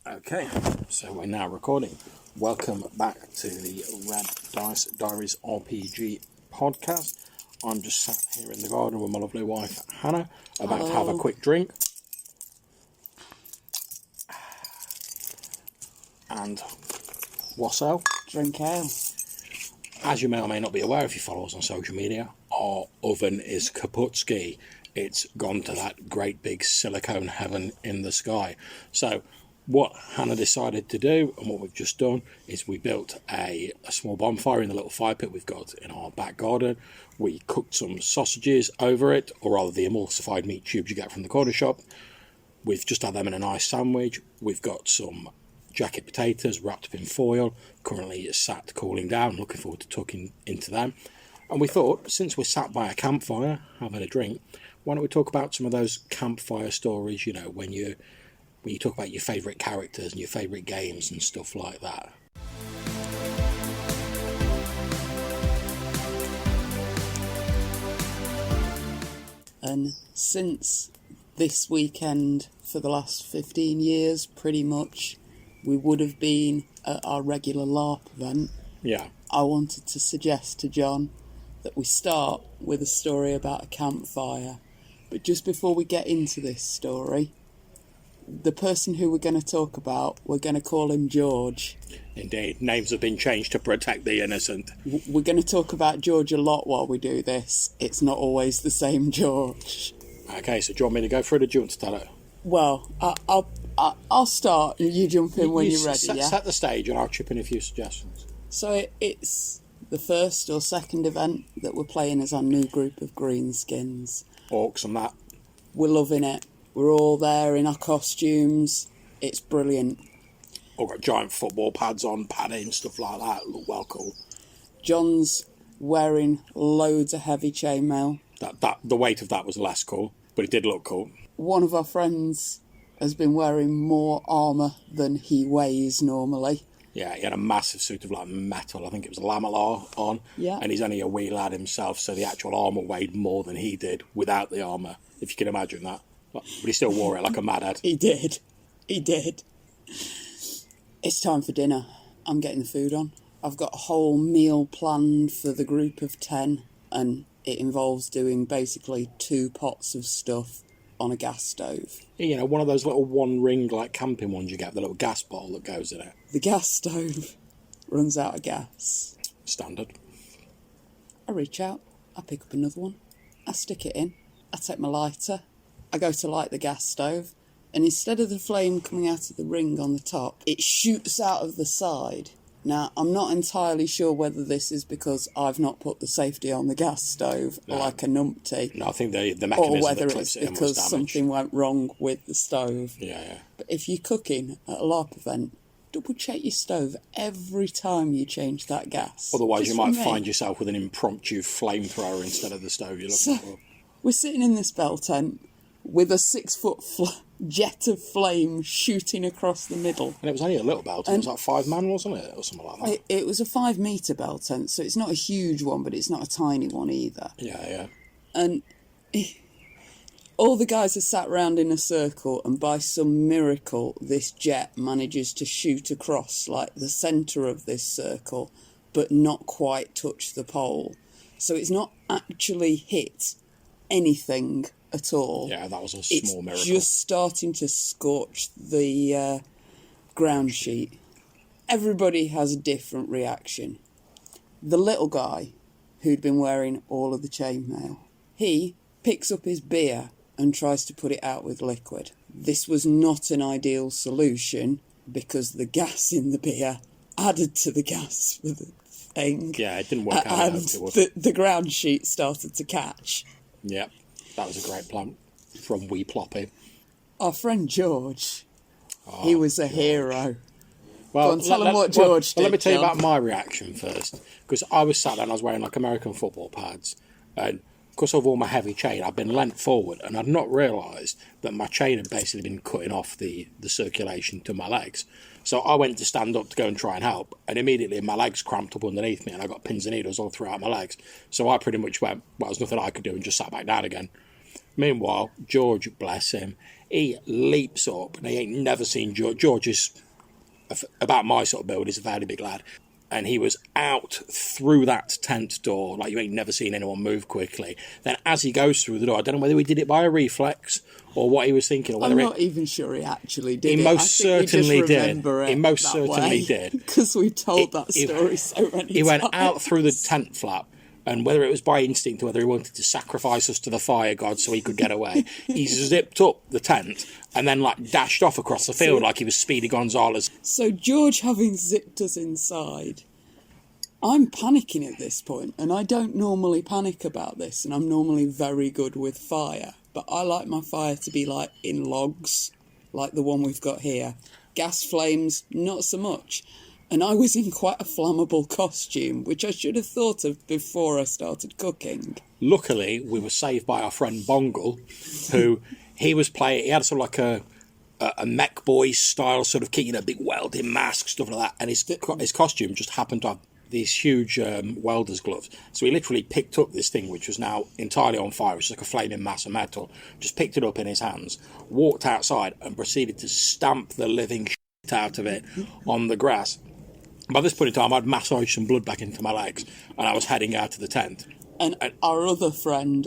Okay, so we're now recording. Welcome back to the Red Dice Diaries RPG podcast. I'm just sat here in the garden with my lovely wife Hannah, about to have a quick drink. And what's up? Drink ale. As you may or may not be aware if you follow us on social media, our oven is kaputski. It's gone to that great big silicone heaven in the sky. So what Hannah decided to do, and what we've just done, is we built a small bonfire in the little fire pit we've got in our back garden. We cooked some sausages over it, or rather the emulsified meat tubes you get from the corner shop. We've just had them in a nice sandwich. We've got some jacket potatoes wrapped up in foil. Currently it's sat cooling down. Looking forward to tucking into them. And we thought, since we're sat by a campfire having a drink, why don't we talk about some of those campfire stories, you know, when you talk about your favourite characters and your favourite games and stuff like that. And since this weekend, for the last 15 years, pretty much, we would have been at our regular LARP event. Yeah. I wanted to suggest to John that we start with a story about a campfire. But just before we get into this story, the person who we're going to talk about, we're going to call him George. Indeed. Names have been changed to protect the innocent. We're going to talk about George a lot while we do this. It's not always the same George. Okay, so do you want me to go through it or do you want to tell it? Well, I'll start and you jump in when you're ready, Set the stage and I'll chip in a few suggestions. So it's the first or second event that we're playing as our new group of greenskins. Orcs and that. We're loving it. We're all there in our costumes. It's brilliant. All got giant football pads on, padding, stuff like that. Look well cool. John's wearing loads of heavy chainmail. The weight of that was less cool, but it did look cool. One of our friends has been wearing more armour than he weighs normally. Yeah, he had a massive suit of like metal. I think it was lamellar on. Yeah. And he's only a wee lad himself, so the actual armour weighed more than he did without the armour, if you can imagine that. But he still wore it like a madhead. He did. It's time for dinner. I'm getting the food on. I've got a whole meal planned for the group of 10, and it involves doing basically 2 pots of stuff on a gas stove. You know, one of those little one ring like camping ones you get, the little gas bottle that goes in it. The gas stove runs out of gas. Standard. I reach out, I pick up another one, I stick it in, I take my lighter, I go to light the gas stove, and instead of the flame coming out of the ring on the top, it shoots out of the side. Now, I'm not entirely sure whether this is because I've not put the safety on the gas stove like a numpty. No, I think the mechanism or whether that it's clips it in was because damaged. something went wrong with the stove. Yeah. But if you're cooking at a LARP event, double check your stove every time you change that gas. Otherwise, Just you might for me. find yourself with an impromptu flamethrower instead of the stove you're looking for. We're sitting in this bell tent with a 6-foot jet of flame shooting across the middle. And it was only a little belt. It was like 5 man, wasn't it? Or something like that. It was a 5-metre bell tent, so it's not a huge one, but it's not a tiny one either. Yeah. And all the guys are sat round in a circle, and by some miracle, this jet manages to shoot across like the centre of this circle, but not quite touch the pole. So it's not actually hit anything at all. Yeah, that was a small miracle. It's just starting to scorch the ground sheet. Everybody has a different reaction. The little guy, who'd been wearing all of the chainmail, he picks up his beer and tries to put it out with liquid. This was not an ideal solution because the gas in the beer added to the gas for the thing. Yeah, it didn't work out. And the ground sheet started to catch. Yeah, that was a great plan from Wee Ploppy. Our friend George, he was a hero. Well, tell him what George did. Let me tell you John. about my reaction first. Because I was sat there and I was wearing like American football pads. And because of all my heavy chain, I'd been leant forward and I'd not realised that my chain had basically been cutting off the circulation to my legs. So I went to stand up to go and try and help, and immediately my legs cramped up underneath me and I got pins and needles all throughout my legs. So I pretty much went, well, there's nothing I could do, and just sat back down again. Meanwhile, George, bless him, He leaps up, and he ain't never seen George. George is about my sort of build. He's a fairly big lad. And he was out through that tent door like you ain't never seen anyone move quickly. Then as he goes through the door, I don't know whether he did it by a reflex or what he was thinking. Or whether I'm not even sure he actually did he it. most certainly did. He most that certainly did. Because we told that story so many times. He went out through the tent flap, and whether it was by instinct or whether he wanted to sacrifice us to the fire god so he could get away, he zipped up the tent and then like dashed off across the field like he was Speedy Gonzales. So George having zipped us inside, I'm panicking at this point, and I don't normally panic about this, and I'm normally very good with fire, but I like my fire to be like in logs, like the one we've got here. Gas flames, not so much. And I was in quite a flammable costume, which I should have thought of before I started cooking. Luckily, we were saved by our friend Bongle, who he had sort of like a mech boy style sort of kit, you know, big welding mask, stuff like that, and his costume just happened to have these huge welder's gloves. So he literally picked up this thing, which was now entirely on fire, which was like a flaming mass of metal, just picked it up in his hands, walked outside, and proceeded to stamp the living shit out of it on the grass. By this point in time, I'd massaged some blood back into my legs, and I was heading out of the tent. And our other friend,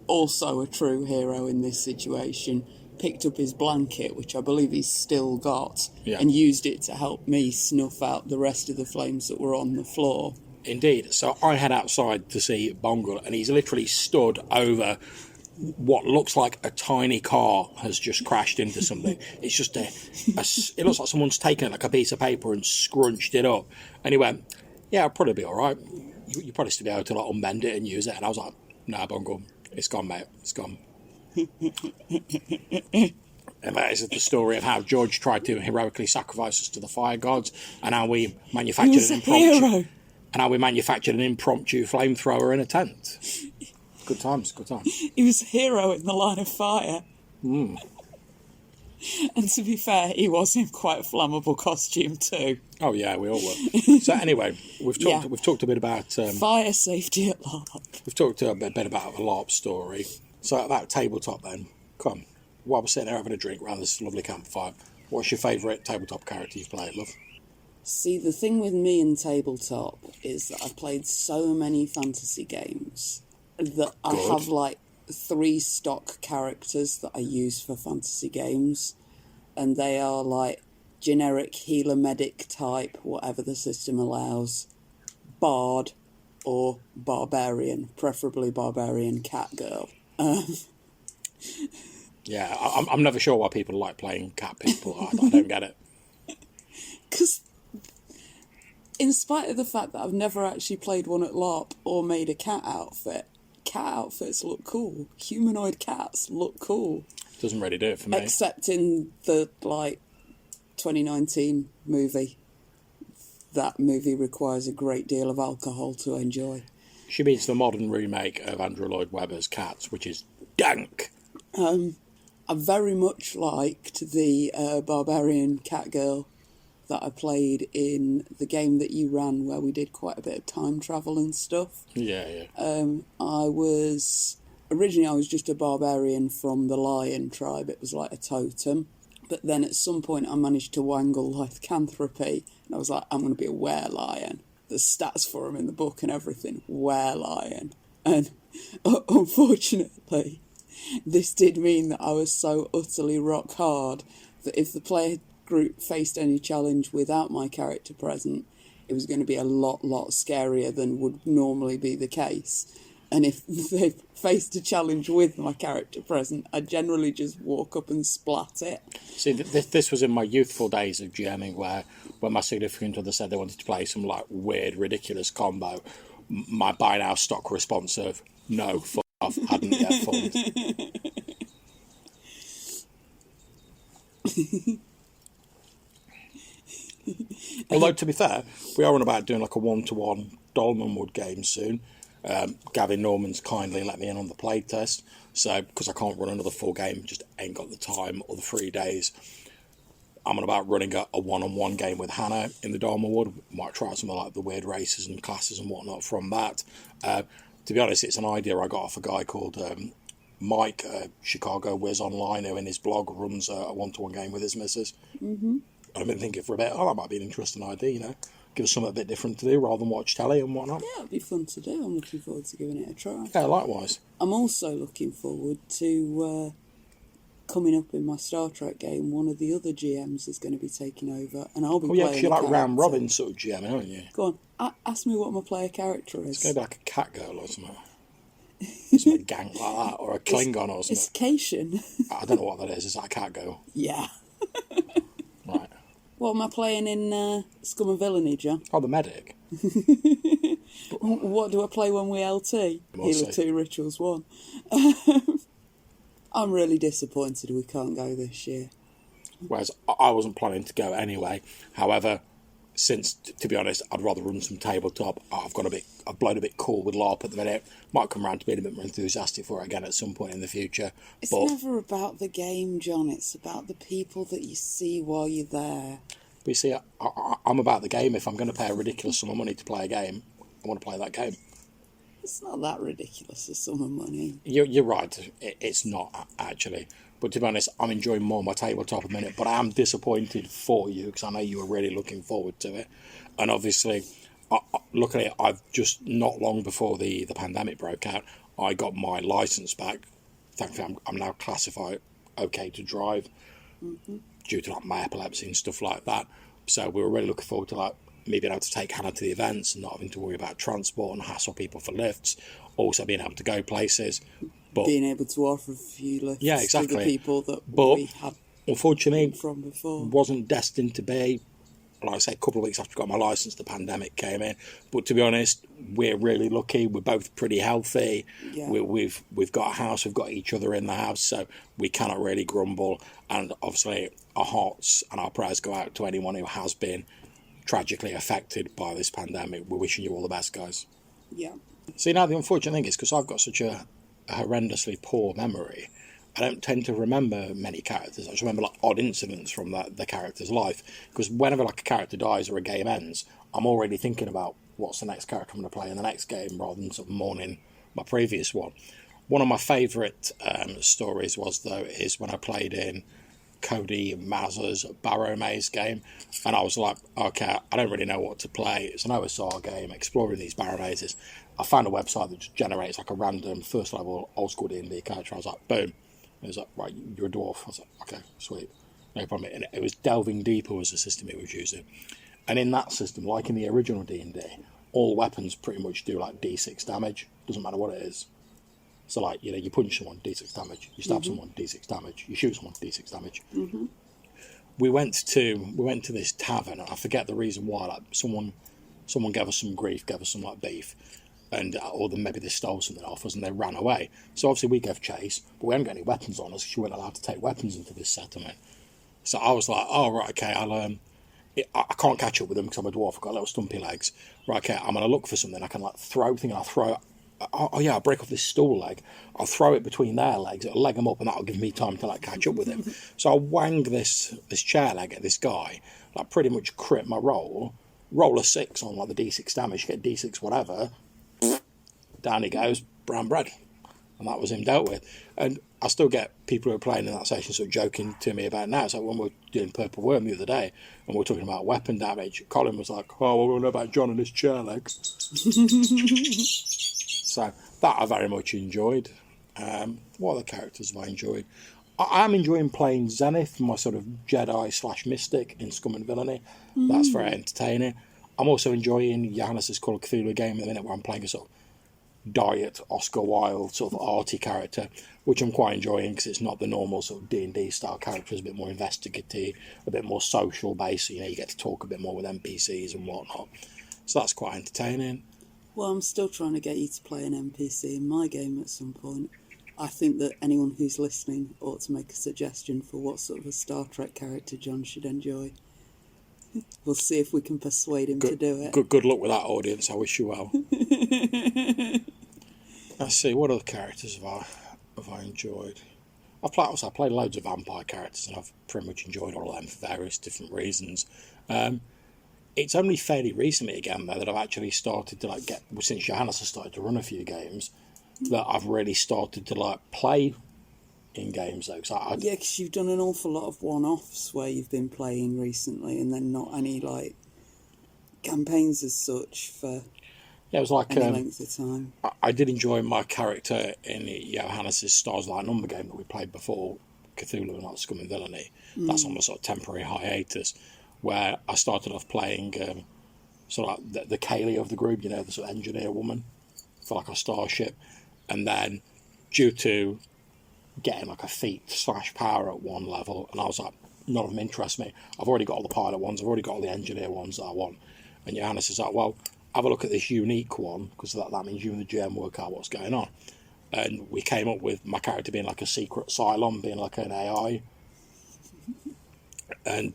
also a true hero in this situation, picked up his blanket, which I believe he's still got, and used it to help me snuff out the rest of the flames that were on the floor. Indeed. So I head outside to see Bongle, and he's literally stood over what looks like a tiny car has just crashed into something. It's just it looks like someone's taken like a piece of paper and scrunched it up. And he went, yeah, it'll probably be all right. You probably still be able to like unbend it and use it. And I was like, nah, Bongle, it's gone, mate. It's gone. And that is the story of how George tried to heroically sacrifice us to the fire gods, and how we manufactured an impromptu flamethrower in a tent. Good times, good times. He was a hero in the line of fire. And to be fair, he was in quite a flammable costume too. Oh yeah, we all were. So anyway, we've talked a bit about fire safety at LARP. We've talked a bit about a LARP story. So about tabletop then, come. While we're sitting there having a drink around this lovely campfire, what's your favourite tabletop character you've played, love? See, the thing with me and tabletop is that I've played so many fantasy games that I have like 3 stock characters that I use for fantasy games, and they are like generic healer medic type, whatever the system allows, bard or barbarian, preferably barbarian cat girl. Yeah, I'm never sure why people like playing cat people. I don't get it. Because in spite of the fact that I've never actually played one at LARP or made a cat outfits look cool. Humanoid cats look cool. Doesn't really do it for me. Except in the, 2019 movie. That movie requires a great deal of alcohol to enjoy. She means the modern remake of Andrew Lloyd Webber's Cats, which is dank. I very much liked the barbarian cat girl that I played in the game that you ran, where we did quite a bit of time travel and stuff. Yeah. I was just a barbarian from the lion tribe. It was like a totem. But then at some point I managed to wangle lycanthropy, and I was like, I'm going to be a were-lion. There's stats for him in the book and everything. Were-lion. And unfortunately, this did mean that I was so utterly rock hard that if the player group faced any challenge without my character present, it was going to be a lot scarier than would normally be the case. And if they faced a challenge with my character present, I generally just walk up and splat it. See, this was in my youthful days of GMing, where when my significant other said they wanted to play some like weird, ridiculous combo, my by now stock response of no, fuck off, hadn't yet formed. Although, to be fair, we are on about doing like a 1-to-1 Dolmenwood game soon. Gavin Norman's kindly let me in on the play test, so because I can't run another full game, just ain't got the time or the 3 days. I'm on about running a one-on-one game with Hannah in the Dolmenwood. Might try some of like the weird races and classes and whatnot from that. To be honest, it's an idea I got off a guy called Mike, Chicago Whiz Online, who in his blog runs a one-to-one game with his missus. Mm-hmm. I've been thinking for a bit, that might be an interesting idea, you know. Give us something a bit different to do rather than watch telly and whatnot. Yeah, it'd be fun to do. I'm looking forward to giving it a try. Yeah, likewise. I'm also looking forward to coming up in my Star Trek game. One of the other GMs is going to be taking over, and I'll be playing. Yeah, because you're like round robin sort of GM, aren't you? Go on, ask me what my player character is. It's going to be like a cat girl or something. Something a gang like that, or a Klingon or something. It's Cation. I don't know what that is. Is that a cat girl? Yeah. Right. What am I playing in Scum and Villainy, John? Oh, the medic. What do I play when we LT? Healer 2, Rituals 1. I'm really disappointed we can't go this year. Whereas I wasn't planning to go anyway. However, since, to be honest, I'd rather run some tabletop. I've blown a bit cool with LARP at the minute. Might come around to being a bit more enthusiastic for it again at some point in the future. It's never about the game, John. It's about the people that you see while you're there. But you see, I'm about the game. If I'm going to pay a ridiculous sum of money to play a game, I want to play that game. It's not that ridiculous a sum of money. You're right. It's not, actually. But to be honest, I'm enjoying more my tabletop at the minute. But I am disappointed for you because I know you were really looking forward to it. And obviously, luckily, I've just not long before the pandemic broke out, I got my licence back. Thankfully, I'm now classified okay to drive due to like my epilepsy and stuff like that. So we were really looking forward to like me being able to take Hannah to the events and not having to worry about transport and hassle people for lifts. Also being able to go places. But being able to offer a few lifts exactly. to the people that we had unfortunately from before. Wasn't destined to be. Like I say, a couple of weeks after I got my licence, the pandemic came in. But to be honest, we're really lucky. We're both pretty healthy. Yeah. We've got a house. We've got each other in the house, so we cannot really grumble. And obviously, our hearts and our prayers go out to anyone who has been tragically affected by this pandemic. We're wishing you all the best, guys. Yeah. See, now the unfortunate thing is, because I've got such a horrendously poor memory, I don't tend to remember many characters. I just remember like odd incidents from the character's life. Because whenever like a character dies or a game ends, I'm already thinking about what's the next character I'm going to play in the next game, rather than sort of mourning my previous one. One of my favourite stories is when I played in Cody Mazur's Barrow Maze game, and I was like, okay, I don't really know what to play. It's an OSR game exploring these barrow mazes. I found a website that just generates like a random first level old school D&D character. I was like, boom. It was like, right, you're a dwarf. I was like, okay, sweet, no problem. And it was Delving Deeper was the system it was using, and in that system, like in the original D&D, all weapons pretty much do like D6 damage. Doesn't matter what it is. So like, you know, you punch someone, D6 damage. You stab someone, D6 damage. You shoot someone, D6 damage. Mm-hmm. We went to this tavern, and I forget the reason why. Like someone gave us some grief, gave us some like beef, and or then maybe they stole something off us and they ran away. So obviously we gave chase, but we hadn't got any weapons on us because you weren't allowed to take weapons into this settlement. So I was like, oh right, okay, I can't catch up with them because I'm a dwarf. I've got little stumpy legs. Right, okay, I'm gonna look for something I can like throw. I'll throw. Oh yeah, I'll break off this stool leg. I'll throw it between their legs. It'll leg them up, and that'll give me time to like catch up with him. So I wang this chair leg at this guy. Like pretty much crit my roll. Roll a 6 on like the D6 damage. Get D6 whatever. Down he goes, brown bread, and that was him dealt with. And I still get people who are playing in that session sort of joking to me about now. So when we were doing Purple Worm the other day, and we were talking about weapon damage, Colin was like, "Oh, well, we know about John and his chair leg." So that I very much enjoyed. What other characters have I enjoyed? I am enjoying playing Zenith, my sort of Jedi / Mystic in Scum and Villainy. That's very entertaining. I'm also enjoying Johannes' Call of Cthulhu game at the minute, where I'm playing a sort of diet Oscar Wilde sort of arty character, which I'm quite enjoying because it's not the normal sort of D&D style character. It's a bit more investigative, a bit more social based. You know, you get to talk a bit more with NPCs and whatnot. So that's quite entertaining. Well, I'm still trying to get you to play an NPC in my game at some point. I think that anyone who's listening ought to make a suggestion for what sort of a Star Trek character John should enjoy. We'll see if we can persuade him to do it. Good luck with that, audience. I wish you well. Let's see, what other characters have I enjoyed? I played loads of vampire characters, and I've pretty much enjoyed all of them for various different reasons. It's only fairly recently again though that I've actually started to like get, since Johannes has started to run a few games, that I've really started to like play in games though. Yeah, because you've done an awful lot of one-offs where you've been playing recently, and then not any like campaigns as such for it was like any length of time. I did enjoy my character in Johannes' Stars Light Number game that we played before Cthulhu and like Scum and Villainy. That's on a sort of temporary hiatus, where I started off playing sort of like the Kaylee of the group, you know, the sort of engineer woman for like a starship, and then due to getting like a feat / power at one level, and I was like, none of them interest me. I've already got all the pilot ones, I've already got all the engineer ones that I want. And Johannes is like, well, have a look at this unique one, because that means you and the GM work out what's going on. And we came up with my character being like a secret Cylon, being like an AI. And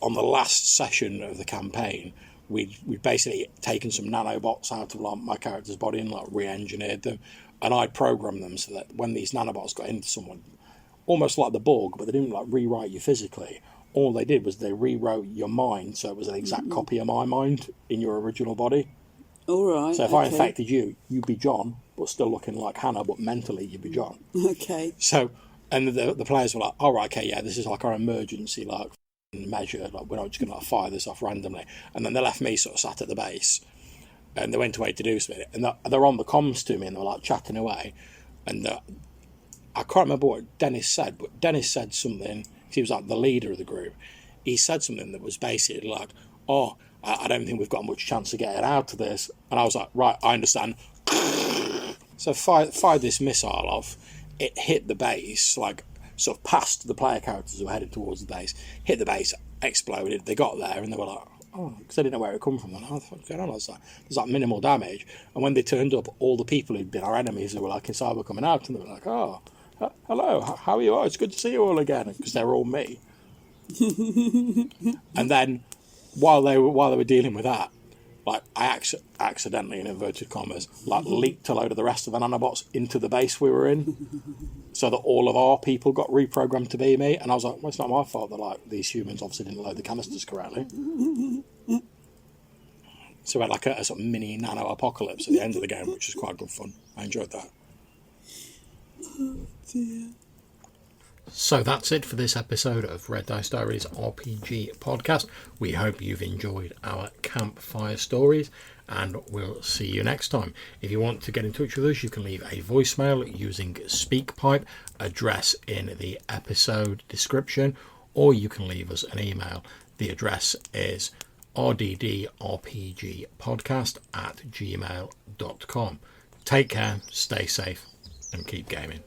on the last session of the campaign, we basically taken some nanobots out of like my character's body and like re-engineered them. And I programmed them so that when these nanobots got into someone, almost like the Borg, but they didn't like rewrite you physically. All they did was they rewrote your mind, so it was an exact copy of my mind in your original body. All right. So if I infected you, you'd be John, but still looking like Hannah, but mentally you'd be John. Okay. So, and the players were like, all right, okay, yeah, this is like our emergency like measure. Like we're not just going to like, fire this off randomly. And then they left me sort of sat at the base, and they went away to do something. And they're on the comms to me, and they're like chatting away. And I can't remember what Dennis said, but Dennis said something. He was like the leader of the group. He said something that was basically like, oh, I don't think we've got much chance of getting out of this. And I was like, right, I understand. So fired this missile off. It hit the base, like sort of past the player characters who were headed towards the base. Hit the base, exploded. They got there and they were like, oh, because they didn't know where it come from. And I thought, what's going on? I was like, there's like minimal damage. And when they turned up, all the people who'd been our enemies who were like inside were coming out, and they were like, oh, hello, how are you? Oh, it's good to see you all again, because they were all me. And then while they were dealing with that, like I accidentally, in inverted commas, like leaked a load of the rest of the nanobots into the base we were in, so that all of our people got reprogrammed to be me. And I was like, well, it's not my fault that like these humans obviously didn't load the canisters correctly. So we had like a sort of mini nano apocalypse at the end of the game, which was quite good fun. I enjoyed that. Oh dear. So that's it for this episode of Red Dice Diaries RPG podcast. We hope you've enjoyed our campfire stories, and we'll see you next time. If you want to get in touch with us, you can leave a voicemail using SpeakPipe, address in the episode description, or you can leave us an email. The address is rddrpgpodcast@gmail.com. Take care, stay safe, and keep gaming.